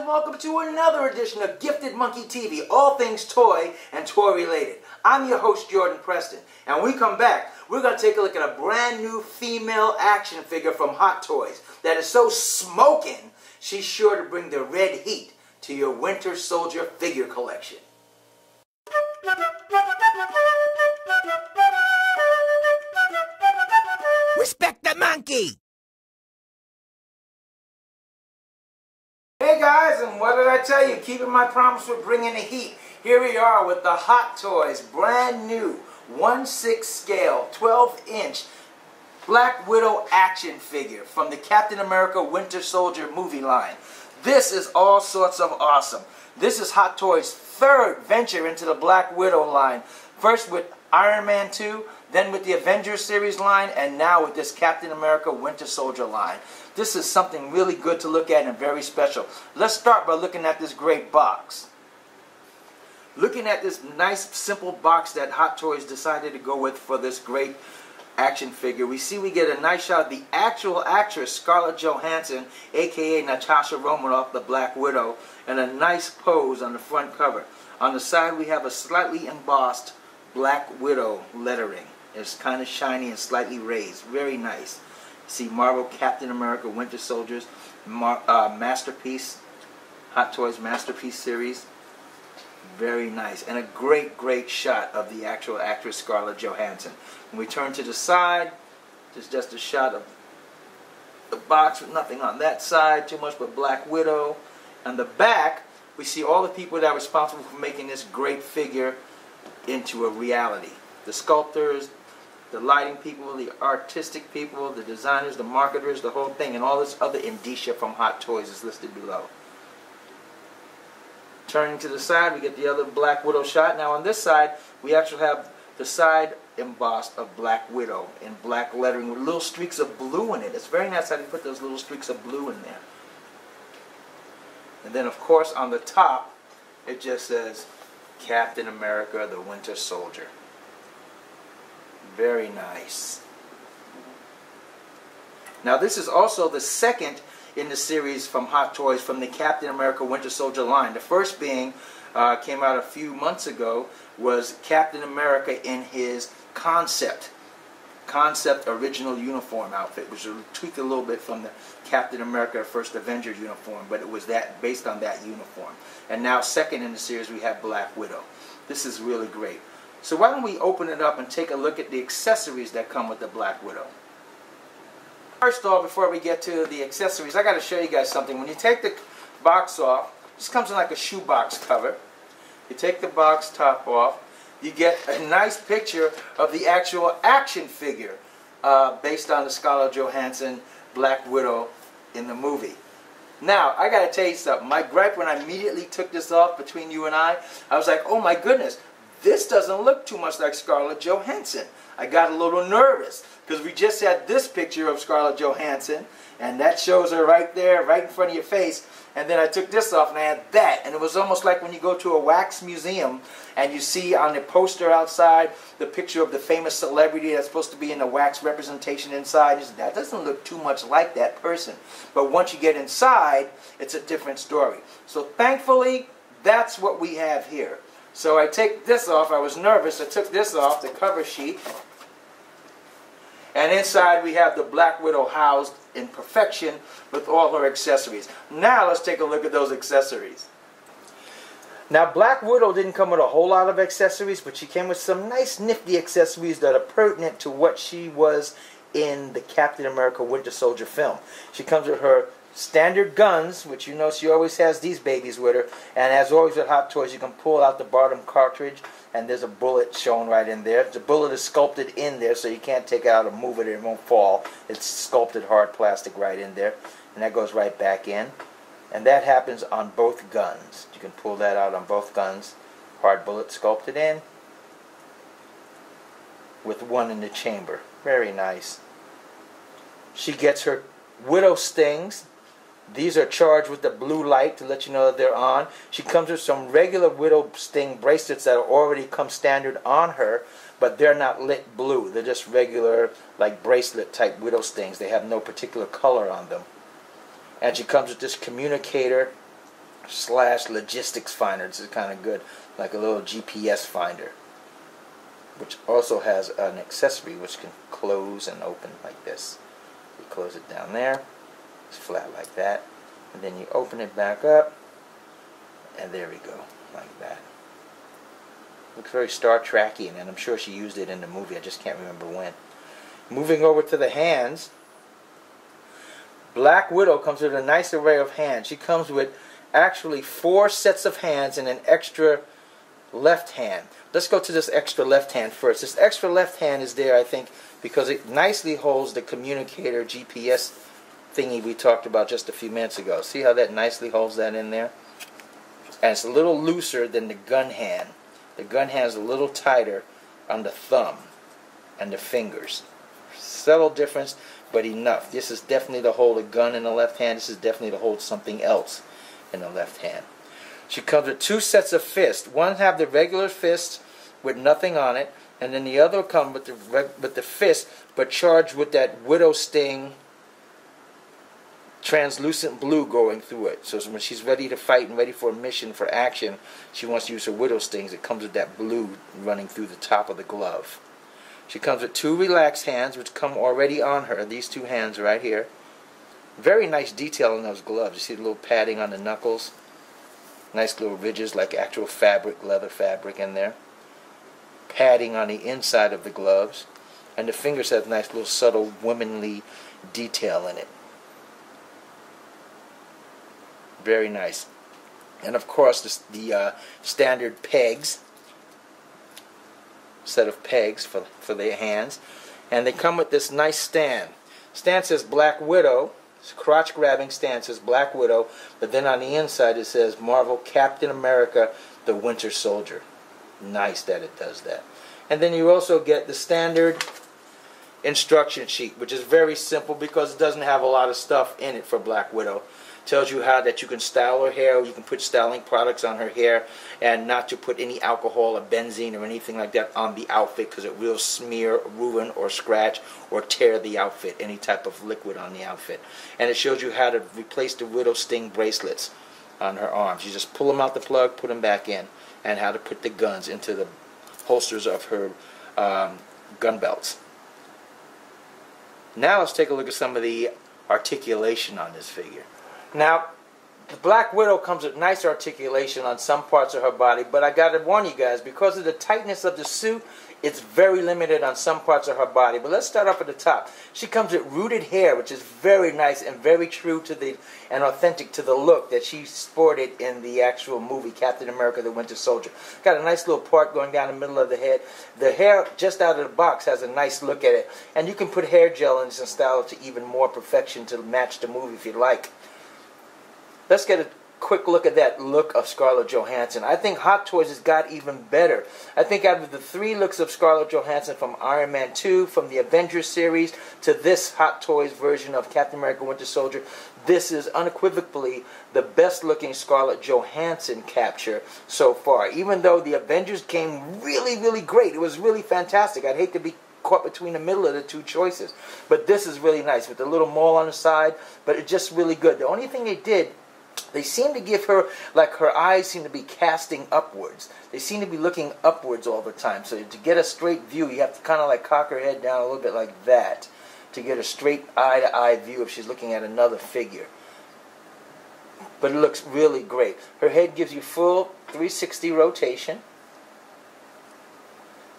and welcome to another edition of Gifted Monkey TV, all things toy and toy related. I'm your host, Jordan Preston, and when we come back, we're going to take a look at a brand new female action figure from Hot Toys that is so smoking, she's sure to bring the red heat to your Winter Soldier figure collection. Respect the monkey! Hey guys, and what did I tell you? Keeping my promise for bringing the heat. Here we are with the Hot Toys brand new 1/6 scale 12-inch Black Widow action figure from the Captain America Winter Soldier movie line. This is all sorts of awesome. This is Hot Toys' third venture into the Black Widow line. First with Iron Man 2, then with the Avengers series line, and now with this Captain America Winter Soldier line. This is something really good to look at and very special. Let's start by looking at this great box. Looking at this nice simple box that Hot Toys decided to go with for this great action figure, we get a nice shot of the actual actress Scarlett Johansson, aka Natasha Romanoff, the Black Widow, and a nice pose on the front cover. On the side we have a slightly embossed Black Widow lettering. It's kind of shiny and slightly raised. Very nice. See Marvel Captain America Winter Soldiers Masterpiece, Hot Toys Masterpiece series. Very nice. And a great shot of the actual actress Scarlett Johansson. When we turn to the side, there's just a shot of the box with nothing on that side, too much but Black Widow. On the back, we see all the people that are responsible for making this great figure into a reality. The sculptors, the lighting people, the artistic people, the designers, the marketers, the whole thing, and all this other indicia from Hot Toys is listed below. Turning to the side, we get the other Black Widow shot. Now on this side, we actually have the side embossed of Black Widow in black lettering with little streaks of blue in it. It's very nice how they put those little streaks of blue in there. And then of course on the top, it just says Captain America, the Winter Soldier. Very nice. Now this is also the second in the series from Hot Toys from the Captain America Winter Soldier line. The first being, came out a few months ago, was Captain America in his concept original uniform outfit, which was tweaked a little bit from the Captain America First Avengers uniform, but it was based on that uniform. And now second in the series we have Black Widow. This is really great. So why don't we open it up and take a look at the accessories that come with the Black Widow. First off, before we get to the accessories, I got to show you guys something. When you take the box off, this comes in like a shoebox cover. You take the box top off, you get a nice picture of the actual action figure based on the Scarlett Johansson Black Widow in the movie. Now, I got to tell you something. My gripe when I immediately took this off between you and I was like, oh my goodness, this doesn't look too much like Scarlett Johansson. I got a little nervous because we just had this picture of Scarlett Johansson, and that shows her right there, right in front of your face. And then I took this off and I had that. And it was almost like when you go to a wax museum and you see on the poster outside the picture of the famous celebrity that's supposed to be in the wax representation inside. You say, that doesn't look too much like that person. But once you get inside, it's a different story. So thankfully, that's what we have here. So I take this off. I was nervous. I took this off, the cover sheet. And inside we have the Black Widow housed in perfection with all her accessories. Now let's take a look at those accessories. Now Black Widow didn't come with a whole lot of accessories, but she came with some nice nifty accessories that are pertinent to what she was in the Captain America Winter Soldier film. She comes with her standard guns, which you know she always has these babies with her, and as always with Hot Toys you can pull out the bottom cartridge and there's a bullet shown right in there. The bullet is sculpted in there so you can't take it out and move it, it won't fall. It's sculpted hard plastic right in there, and that goes right back in, and that happens on both guns. You can pull that out on both guns. Hard bullet sculpted in with one in the chamber. Very nice. She gets her Widow stings. These are charged with the blue light to let you know that they're on. She comes with some regular Widow Sting bracelets that already come standard on her, but they're not lit blue. They're just regular, like bracelet type Widow Stings. They have no particular color on them. And she comes with this communicator slash logistics finder. This is kind of good, like a little GPS finder, which also has an accessory which can close and open like this. You close it down there, it's flat like that, and then you open it back up, and there we go, like that. Looks very Star Trek-y, and I'm sure she used it in the movie, I just can't remember when. Moving over to the hands, Black Widow comes with a nice array of hands. She comes with actually 4 sets of hands and an extra left hand. Let's go to this extra left hand first. This extra left hand is there, I think, because it nicely holds the communicator GPS thingy we talked about just a few minutes ago. See how that nicely holds that in there? And it's a little looser than the gun hand. The gun hand is a little tighter on the thumb and the fingers. Subtle difference, but enough. This is definitely to hold a gun in the left hand. This is definitely to hold something else in the left hand. She comes with 2 sets of fists. One have the regular fist with nothing on it, and then the other will come with the fist, but charged with that widow sting translucent blue going through it. So when she's ready to fight and ready for a mission, for action, she wants to use her widow stings. It comes with that blue running through the top of the glove. She comes with 2 relaxed hands, which come already on her. These 2 hands right here. Very nice detail in those gloves. You see the little padding on the knuckles? Nice little ridges like actual fabric, leather fabric in there. Padding on the inside of the gloves. And the fingers have nice little subtle womanly detail in it. Very nice. And of course the standard pegs. Set of pegs for their hands. And they come with this nice stand. Stand says Black Widow. It's a crotch grabbing stand says Black Widow. But then on the inside it says Marvel Captain America the Winter Soldier. Nice that it does that. And then you also get the standard instruction sheet, which is very simple because it doesn't have a lot of stuff in it for Black Widow. Tells you how that you can style her hair, you can put styling products on her hair, and not to put any alcohol or benzene or anything like that on the outfit because it will smear, ruin, or scratch or tear the outfit, any type of liquid on the outfit. And it shows you how to replace the Widow Sting bracelets on her arms. You just pull them out the plug, put them back in, and how to put the guns into the holsters of her gun belts. Now let's take a look at some of the articulation on this figure. Now, the Black Widow comes with nice articulation on some parts of her body, but I got to warn you guys, because of the tightness of the suit, it's very limited on some parts of her body. But let's start off at the top. She comes with rooted hair, which is very nice and very true to the and authentic to the look that she sported in the actual movie Captain America: The Winter Soldier. Got a nice little part going down the middle of the head. The hair just out of the box has a nice look at it, and you can put hair gel in this and style it to even more perfection to match the movie if you like. Let's get a quick look at that look of Scarlett Johansson. I think Hot Toys has got even better. I think out of the 3 looks of Scarlett Johansson, from Iron Man 2, from the Avengers series, to this Hot Toys version of Captain America: Winter Soldier, this is unequivocally the best looking Scarlett Johansson capture so far. Even though the Avengers came really, really great. It was really fantastic. I'd hate to be caught between the middle of the 2 choices. But this is really nice with the little mole on the side, but it's just really good. The only thing they did, they seem to give her, like her eyes seem to be casting upwards. They seem to be looking upwards all the time. So to get a straight view, you have to kind of like cock her head down a little bit like that to get a straight eye-to-eye view if she's looking at another figure. But it looks really great. Her head gives you full 360 rotation.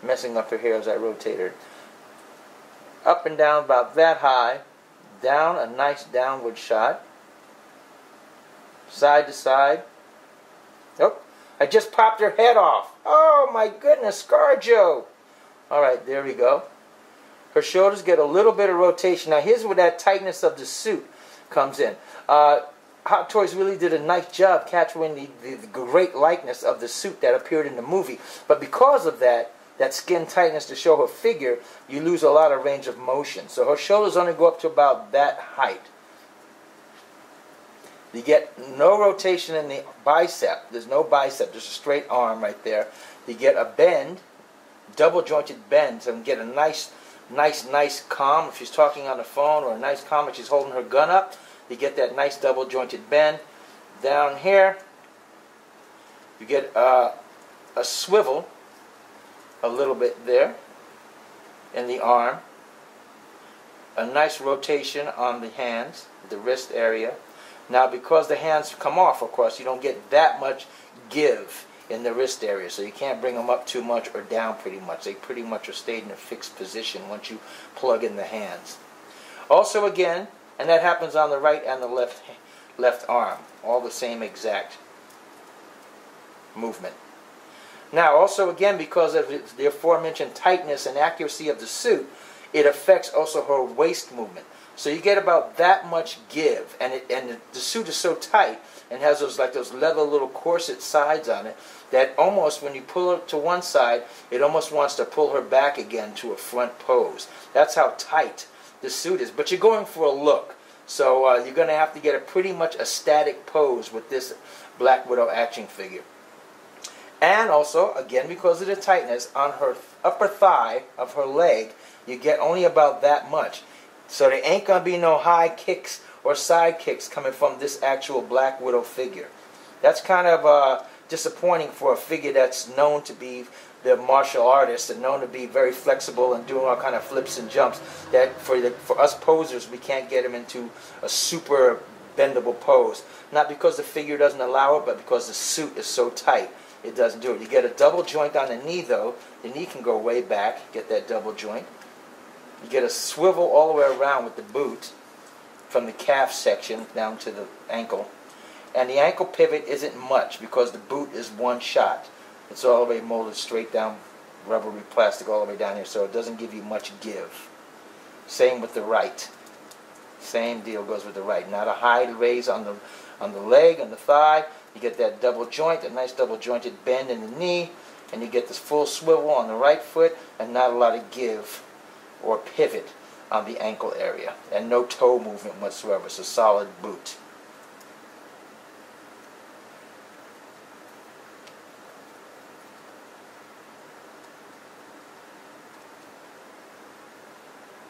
Messing up her hair as I rotate her. Up and down about that high. Down, a nice downward shot. Side to side. Oh, I just popped her head off. Oh my goodness, ScarJo. Alright, there we go. Her shoulders get a little bit of rotation. Now here's where that tightness of the suit comes in. Hot Toys really did a nice job capturing the great likeness of the suit that appeared in the movie. But because of that skin tightness to show her figure, you lose a lot of range of motion. So her shoulders only go up to about that height. You get no rotation in the bicep. There's no bicep. There's a straight arm right there. You get a bend, double jointed bend, so you get a nice calm if she's talking on the phone, or a nice calm if she's holding her gun up. You get that nice double jointed bend. Down here, You get a swivel a little bit there in the arm, a nice rotation on the hands, the wrist area. Now because the hands come off, of course, you don't get that much give in the wrist area, so you can't bring them up too much or down pretty much. They pretty much are stayed in a fixed position once you plug in the hands. Also again, and that happens on the right and the left arm, all the same exact movement. Now also again, because of the aforementioned tightness and accuracy of the suit, it affects also her waist movement. So you get about that much give, and the suit is so tight and has those leather little corset sides on it that almost when you pull it to one side, it almost wants to pull her back again to a front pose. That's how tight the suit is. But you're going for a look, so you're going to have to get a pretty much a static pose with this Black Widow action figure. And also, again, because of the tightness on her upper thigh of her leg, you get only about that much. So there ain't going to be no high kicks or side kicks coming from this actual Black Widow figure. That's kind of disappointing for a figure that's known to be the martial artist and known to be very flexible and doing all kind of flips and jumps. That for us posers, we can't get him into a super bendable pose. Not because the figure doesn't allow it, but because the suit is so tight. It doesn't do it. You get a double joint on the knee, though. The knee can go way back. Get that double joint. You get a swivel all the way around with the boot from the calf section down to the ankle. And the ankle pivot isn't much because the boot is one shot. It's all the way molded straight down, rubbery plastic all the way down here, so it doesn't give you much give. Same with the right. Same deal goes with the right. Not a high raise on the leg and the thigh. You get that double joint, a nice double jointed bend in the knee, and you get this full swivel on the right foot and not a lot of give or pivot on the ankle area. And no toe movement whatsoever. It's a solid boot.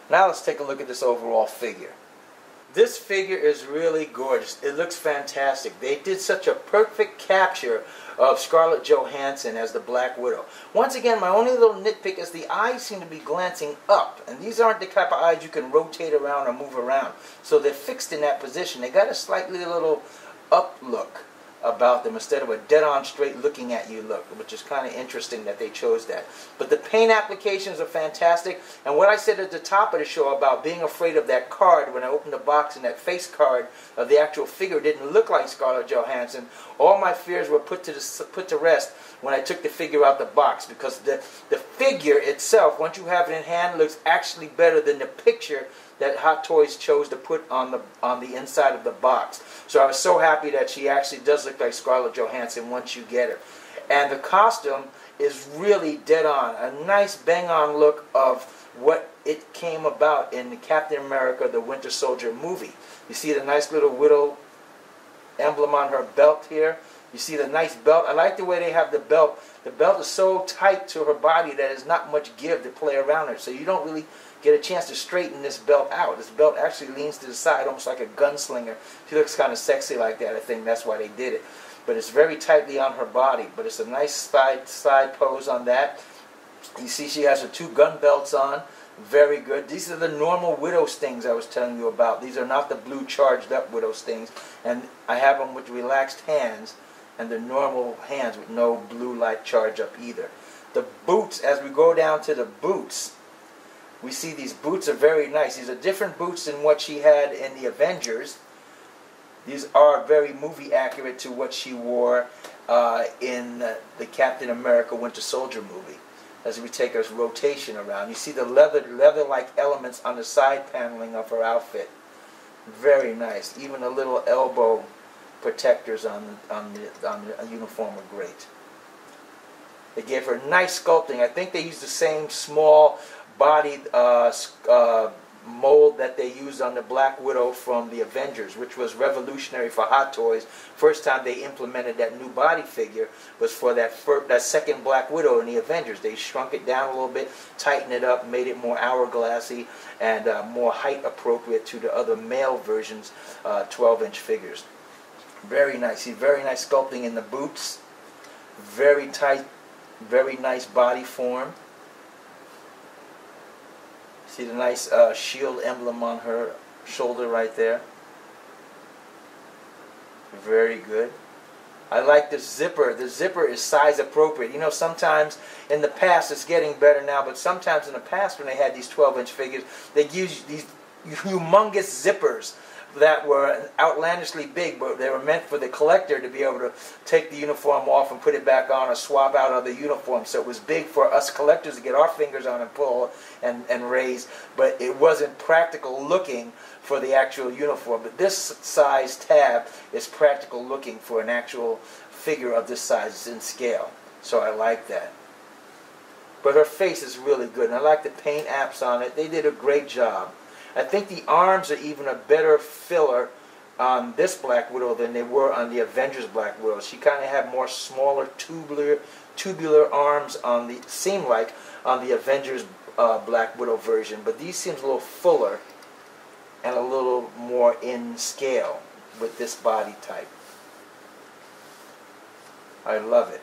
Now let's take a look at this overall figure. This figure is really gorgeous. It looks fantastic. They did such a perfect capture of Scarlett Johansson as the Black Widow. Once again, my only little nitpick is the eyes seem to be glancing up. And these aren't the type of eyes you can rotate around or move around. So they're fixed in that position. They got a slightly little up look about them instead of a dead-on straight looking at you look, which is kind of interesting that they chose that. But the paint applications are fantastic, and what I said at the top of the show about being afraid of that card when I opened the box and that face card of the actual figure didn't look like Scarlett Johansson, all my fears were put to rest when I took the figure out the box, because the figure itself, once you have it in hand, looks actually better than the picture that Hot Toys chose to put on the inside of the box. So I was so happy that she actually does look like Scarlett Johansson once you get her. And the costume is really dead on. A nice bang-on look of what it came about in the Captain America the Winter Soldier movie. You see the nice little widow emblem on her belt here. You see the nice belt. I like the way they have the belt. The belt is so tight to her body that there's not much give to play around her. So you don't really get a chance to straighten this belt out. This belt actually leans to the side almost like a gunslinger. She looks kind of sexy like that. I think that's why they did it. But it's very tightly on her body. But it's a nice side pose on that. You see she has her two gun belts on. Very good. These are the normal widow stings I was telling you about. These are not the blue charged up widow stings. And I have them with relaxed hands and the normal hands with no blue light charge up either. The boots, as we go down to the boots, we see these boots are very nice. These are different boots than what she had in the Avengers. These are very movie accurate to what she wore in the Captain America Winter Soldier movie. As we take a rotation around, you see the leather-like elements on the side paneling of her outfit. Very nice. Even the little elbow protectors on the uniform are great. They gave her nice sculpting. I think they used the same small bodied mold that they used on the Black Widow from the Avengers, which was revolutionary for Hot Toys. First time they implemented that new body figure was for that second Black Widow in the Avengers. They shrunk it down a little bit, tightened it up, made it more hourglassy and more height appropriate to the other male versions, 12-inch figures. Very nice. See, very nice sculpting in the boots. Very tight, very nice body form. See the nice S.H.I.E.L.D. emblem on her shoulder right there. Very good. I like the zipper. The zipper is size appropriate. You know, sometimes in the past, it's getting better now, but sometimes in the past when they had these 12-inch figures, they used these humongous zippers that were outlandishly big, but they were meant for the collector to be able to take the uniform off and put it back on or swap out other uniforms. So it was big for us collectors to get our fingers on and pull and raise, but it wasn't practical looking for the actual uniform. But this size tab is practical looking for an actual figure of this size. It's in scale. So I like that. But her face is really good, and I like the paint apps on it. They did a great job. I think the arms are even a better filler on this Black Widow than they were on the Avengers Black Widow. She kind of had more smaller tubular arms on the, seemed like, on the Avengers Black Widow version, but these seems a little fuller and a little more in scale with this body type. I love it.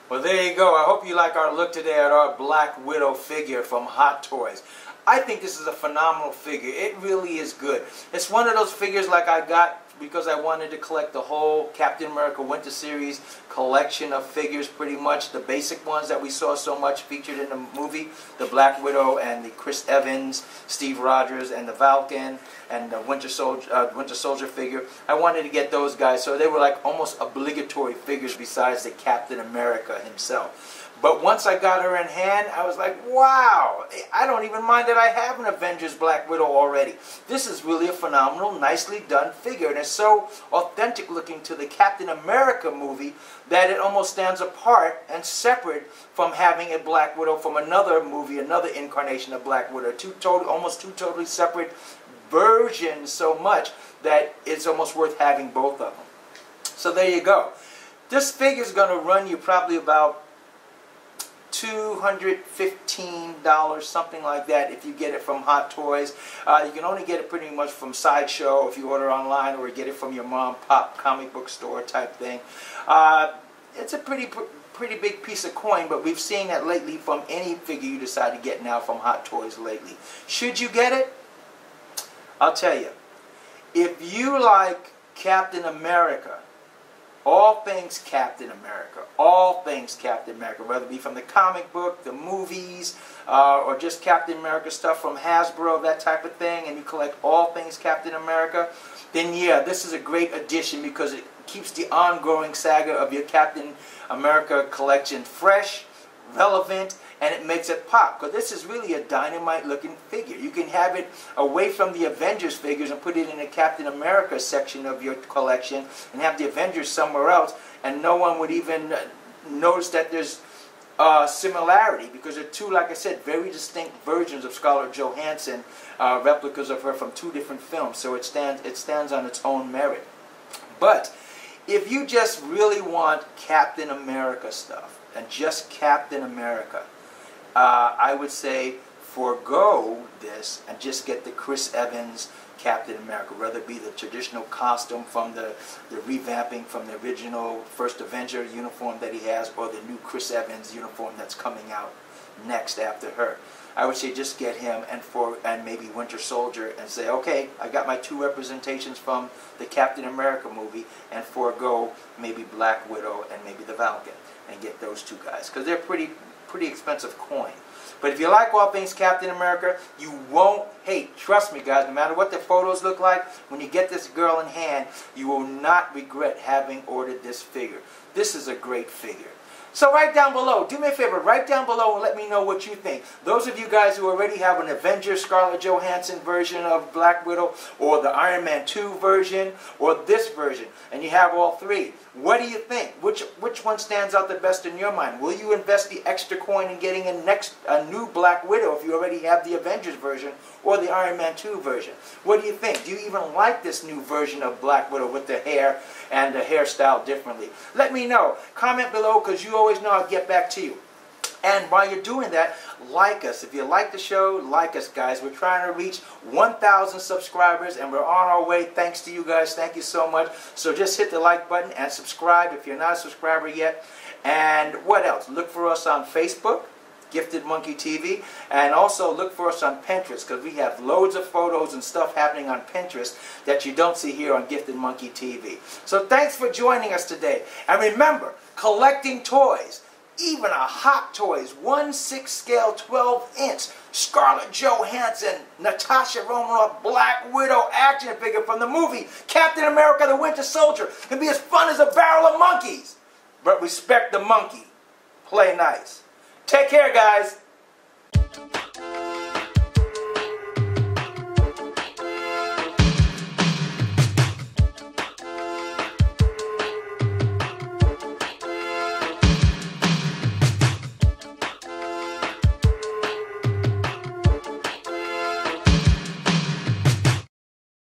Well, there you go. I hope you like our look today at our Black Widow figure from Hot Toys. I think this is a phenomenal figure. It really is good. It's one of those figures like I got because I wanted to collect the whole Captain America Winter Series collection of figures, pretty much the basic ones that we saw so much featured in the movie, the Black Widow and the Chris Evans, Steve Rogers, and the Falcon, and the Winter Soldier figure. I wanted to get those guys, so they were like almost obligatory figures besides the Captain America himself. But once I got her in hand, I was like, wow, I don't even mind that I have an Avengers Black Widow already. This is really a phenomenal, nicely done figure. And it's so authentic looking to the Captain America movie that it almost stands apart and separate from having a Black Widow from another movie, another incarnation of Black Widow. Almost two totally separate versions so much that it's almost worth having both of them. So there you go. This figure is going to run you probably about $215, something like that, if you get it from Hot Toys. You can only get it pretty much from Sideshow if you order online, or get it from your mom pop comic book store type thing. It's a pretty big piece of coin, but we've seen that lately from any figure you decide to get now from Hot Toys lately. Should you get it? I'll tell you, if you like Captain America, all things Captain America, whether it be from the comic book, the movies, or just Captain America stuff from Hasbro, that type of thing, and you collect all things Captain America, then yeah, this is a great addition because it keeps the ongoing saga of your Captain America collection fresh, relevant, and it makes it pop. Because this is really a dynamite looking figure. You can have it away from the Avengers figures and put it in the Captain America section of your collection and have the Avengers somewhere else, and no one would even notice that there's similarity, because they're two, like I said, very distinct versions of Scarlett Johansson, replicas of her from two different films. So it stands on its own merit. But if you just really want Captain America stuff, and just Captain America, I would say forego this and just get the Chris Evans Captain America, whether it be the traditional costume from the revamping from the original first Avenger uniform that he has, or the new Chris Evans uniform that's coming out next after her. I would say just get him and maybe Winter Soldier, and say, okay, I got my two representations from the Captain America movie, and forego maybe Black Widow and maybe the Falcon, and get those two guys, because they're pretty expensive coin. But if you like all things Captain America, you won't hate. Trust me, guys, no matter what the photos look like, when you get this girl in hand, you will not regret having ordered this figure. This is a great figure. So write down below, do me a favor, write down below and let me know what you think. Those of you guys who already have an Avengers Scarlett Johansson version of Black Widow, or the Iron Man 2 version, or this version, and you have all three, what do you think? Which one stands out the best in your mind? Will you invest the extra coin in getting a new Black Widow if you already have the Avengers version, or the Iron Man 2 version? What do you think? Do you even like this new version of Black Widow with the hair and the hairstyle differently? Let me know. Comment below, because you always know I'll get back to you. And while you're doing that, like us. If you like the show, like us, guys. We're trying to reach 1,000 subscribers, and we're on our way. Thanks to you guys. Thank you so much. So just hit the like button and subscribe if you're not a subscriber yet. And what else? Look for us on Facebook, Gifted Monkey TV, and also look for us on Pinterest, because we have loads of photos and stuff happening on Pinterest that you don't see here on Gifted Monkey TV. So thanks for joining us today. And remember, collecting toys, even a Hot Toys 1/6 scale 12-inch Scarlett Johansson, Natasha Romanoff Black Widow action figure from the movie Captain America the Winter Soldier can be as fun as a barrel of monkeys. But respect the monkey. Play nice. Take care, guys.